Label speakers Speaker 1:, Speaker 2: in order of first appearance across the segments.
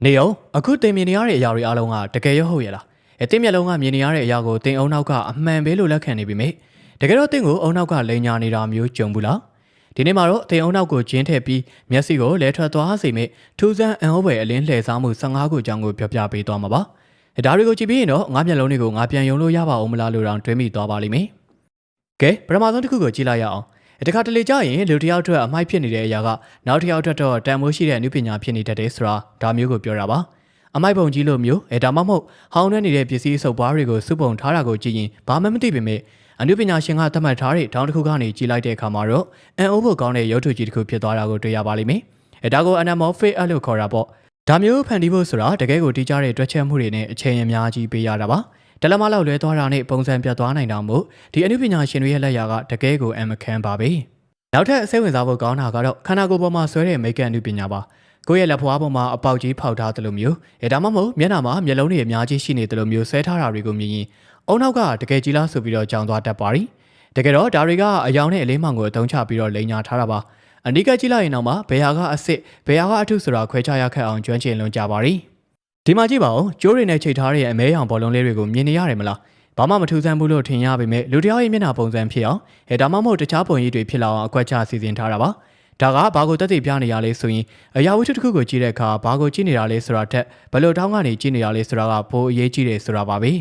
Speaker 1: နေအောင်အခုတင်မြင်နေရတဲ့အရာတွေအားလုံးကတကယ်ရောဟုတ်ရဲ့လားတင်မျက်လုံးကမြင်နေရတဲ့အရာကိုတင်အုံနောက်ကအမှန်ပဲလို့လက်ခံနေပြီမေတကယ်တော့တင်ကိုအုံနောက်ကလိန်ညာနေတာမျိုးကြုံဘူးလားဒီနေ့မှာတော့တင်အုံနောက်ကိုကျင်းထည့်ပြီးမျက်စိကိုလဲထွက်သွားစေမေထူးဆန်းအံ့ဩဖွယ်အလင်းလှည့်စားမှု15ခုအကြောင်းကိုပြောပြပေးသွားမှာပါဒါတွေကိုကြည့်ပြီးရင်တော့ငါးမျက်လုံးတွေကိုငါပြန်ယုံလို့ရပါအောင်မလားလို့တောင်တွေးမိသွားပါလိမ့်မယ်ကဲပထမဆုံးတစ်ခုကိုကြည့်လိုက်ရအောင်တခါတလေကြာရင်လူတစ်ယောက်အတွက်အမိုက်ဖြစ်နေတဲ့အရာကနောက်တစ်ယောက်အတွက်တော့တန်ဖိုးရှိတဲ့အနုပညာဖြစ်နေတတ်တယ်ဆိုတာဒါမျိုးကိုပြောတာပါအမိုက်ပုံကြီးလို့မျိုးဒါမှမဟုတ်ဟောင်းနှဲနေတဲ့ပစ္စည်းစုပ်ပွားတွေကိုစုပုံထားတာကိုကြည့်ရင်ဘာမှမသိပေမဲ့အနုပညာရှင်ကသတ်မှတ်ထားတဲ့ထောင်တစ်ခုကနေကြည့်လိုက်တဲ့အခါမှာတော့အန်အိုးဖို့ကောင်းတဲ့ရုပ်ထုကြီးတစ်ခုဖြစ်သွားတာကိုတွေ့ရပါလိမ့်မယ်ဒါကို anamorphic လို့ခေါ်တာပေါ့ဒါမျိုးဖန်တီးဖို့ဆိုတာတကယ်ကိုတီးကြတဲ့တွက်ချက်မှုတွေနဲ့အချိန်အများကြီးပေးရတာပါတလမလောက်လွဲသွားတာနဲ့ပုံစံပြတ်သွားနိုင်တာမို့ဒီအနုပညာရှင်တွေရဲ့လက်ရာကတကယ်ကိုအမခန်းပါပဲနောက်ထပ်စိတ်ဝင်စားဖို့ကောင်းတာကတော့ခန္ဓာကိုယ်ပေါ်မှာဆွဲတဲ့မိတ်ကအနုပညာပါကိုယ့်ရဲ့လက်ဖွားပေါ်မှာအပေါက်ကြီးဖောက်ထားတယ်လို့မျိုးဒါမှမဟုတ်မျက်နှာမှာမျက်လုံးတွေအများကြီးရှိနေတယ်လို့မျိုးဆွဲထားတာတွေကိုမြင်ရင်အုံနောက်ကတကယ်ကြီးလားဆိုပြီးတော့ကြောင်သွားတတ်ပါရီတကယ်တော့ဒါတွေကအယောင်နဲ့အလေးမှောင်ကိုအသုံးချပြီးတော့လိန်ညာထားတာပါအနိကကြည့်လိုက်ရင်တော့မှဘယ်ဟာကအစ်စ်ဘယ်ဟာကအထုဆိုတာခွဲခြားရခက်အောင်ကျွမ်းကျင်လွန်ကြပါရီဒီမှာကြည့်ပါဦးကျိုးတွေနဲ့ချိတ်ထားတဲ့အမဲရောင်ဘောလုံးလေးတွေကိုမြင်နေရတယ်မလားဘာမှမထူးဆန်းဘူးလို့ထင်ရပေမဲ့လူတယောက်ရဲ့မျက်နှာပုံစံဖြစ်အောင်ဒါမှမဟုတ်တခြားပုံရိပ်တွေဖြစ်လာအောင်အကွက်ချစီစဉ်ထားတာပါဒါကဘာကိုတက်တည်ပြနေရလဲဆိုရင်အရာဝတ္ထုတစ်ခုကိုကြည့်တဲ့အခါဘာကိုကြည့်နေတာလဲဆိုတာထက်ဘယ်လိုတောင်းကနေကြည့်နေတာလဲဆိုတာကပိုအရေးကြီးတယ်ဆိုတာပါပဲ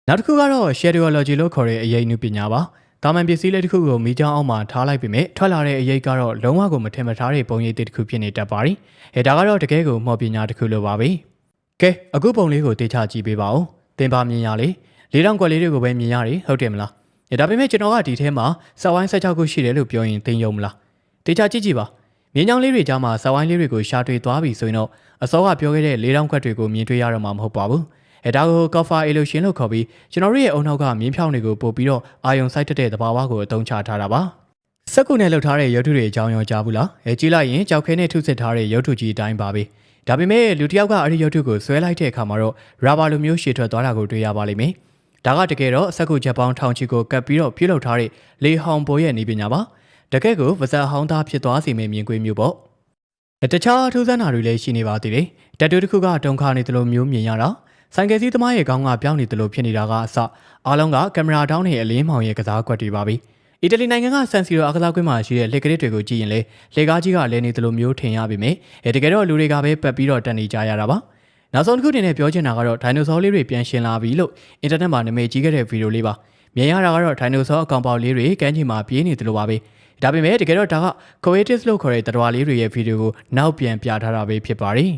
Speaker 1: နောက်တစ်ခုကတော့ shadowology လို့ခေါ်တဲ့အရေးနုပညာပါတာမန်ပစ္စည်းလေးတစ်ခုကိုမိချောင်းအောက်မှာထားလိုက်ပေမဲ့ထွက်လာတဲ့အရေးကတော့လုံးဝကိုမထင်မထားတဲ့ပုံရိပ်တစ်ခုဖြစ်နေတတ်ပါရီဒါကတော့တကယ်ကိုမော်ပညာတစ်ခုလိုပါပဲကဲအခုပုံလေးကိုတေချာကြည့်ပေးပါဦးသင်ပါမြင်ရလေလေးတောင်ကွက်လေးတွေကိုပဲမြင်ရတယ်ဟုတ်တယ်မလားဒါပေမဲ့ကျွန်တော်ကဒီထဲမှာစဝိုင်း16ခုရှိတယ်လို့ပြောရင်သိယုံမလားတေချာကြည့်ကြည့်ပါမြင်းချောင်းလေးတွေကြားမှာစဝိုင်းလေးတွေကိုရှာတွေ့သွားပြီဆိုရင်တော့အစောကပြောခဲ့တဲ့လေးတောင်ကွက်တွေကိုမြင်တွေ့ရတော့မှာမဟုတ်ပါဘူးဒါကို Copper illusion လို့ခေါ်ပြီးကျွန်တော်တို့ရဲ့အုံနောက်ကမြင်းဖြောင်းတွေကိုပို့ပြီးတော့အာယုံစိုက်တဲ့သဘာဝကိုအသုံးချထားတာပါစက်ကူနဲ့လှုပ်ထားတဲ့ရုပ်ထုတွေအကြောင်းရောကြားဘူးလားကြည့်လိုက်ရင်ကြောက်ခဲနဲ့ထုစစ်ထားတဲ့ရုပ်ထုကြီးအတိုင်းပါပဲဒါပေမဲ့လူတစ်ယောက်ကအဲ့ဒီရုပ်ထုကိုဆွဲလိုက်တဲ့အခါမှာတော့ရာဘာလိုမျိုးရှည်ထွက်သွားတာကိုတွေ့ရပါလိမ့်မယ်ဒါကတကယ်တော့စက်ကူချက်ပေါင်းထောင်ချီကိုကပ်ပြီးတော့ပြုလုပ်ထားတဲ့လေဟောင်ပိုရဲ့နေပညာပါတကယ်ကိုဗဇက်ဟောင်းသားဖြစ်သွားစေမယ့်မြင်ကွင်းမျိုးပေါ့တခြားထူးဆန်းတာတွေလည်းရှိနေပါသေးတယ်တက်တူတစ်ခုကတုံခါနေတယ်လို့မျိုးမြင်ရတာဆိုင်ကယ်စီးသမားရဲ့ခေါင်းကပြောင်းနေတယ်လို့ဖြစ်နေတာကအစအားလုံးကကင်မရာတောင်းနဲ့အလင်းမောင်ရဲ့ကစားကွက်တွေပါပဲအီတလီနိုင်ငံကဆန်စီရိုအားကစားကွင်းမှာရှိတဲ့လက်ကလေးတွေကိုကြည့်ရင်လေလက်ကားကြီးကလဲနေတယ်လို့မျိုးထင်ရပေမဲ့တကယ်တော့လူတွေကပဲပတ်ပြီးတော့တက်နေကြရတာပါနောက်ဆုံးတစ်ခုတင်နဲ့ပြောချင်တာကတော့ဒိုင်နိုဆောလေးတွေပြန်ရှင်လာပြီလို့အင်တာနက်မှာနာမည်ကြီးခဲ့တဲ့ဗီဒီယိုလေးပါမြင်ရတာကတော့ဒိုင်နိုဆောအကောင်ပေါက်လေးတွေကမ်းခြေမှာပြေးနေတယ်လို့ပါပဲဒါပေမဲ့တကယ်တော့ဒါက Coetus လို့ခေါ်တဲ့တတော်လေးတွေရဲ့ဗီဒီယိုကိုနောက်ပြန်ပြထားတာပဲဖြစ်ပါတယ်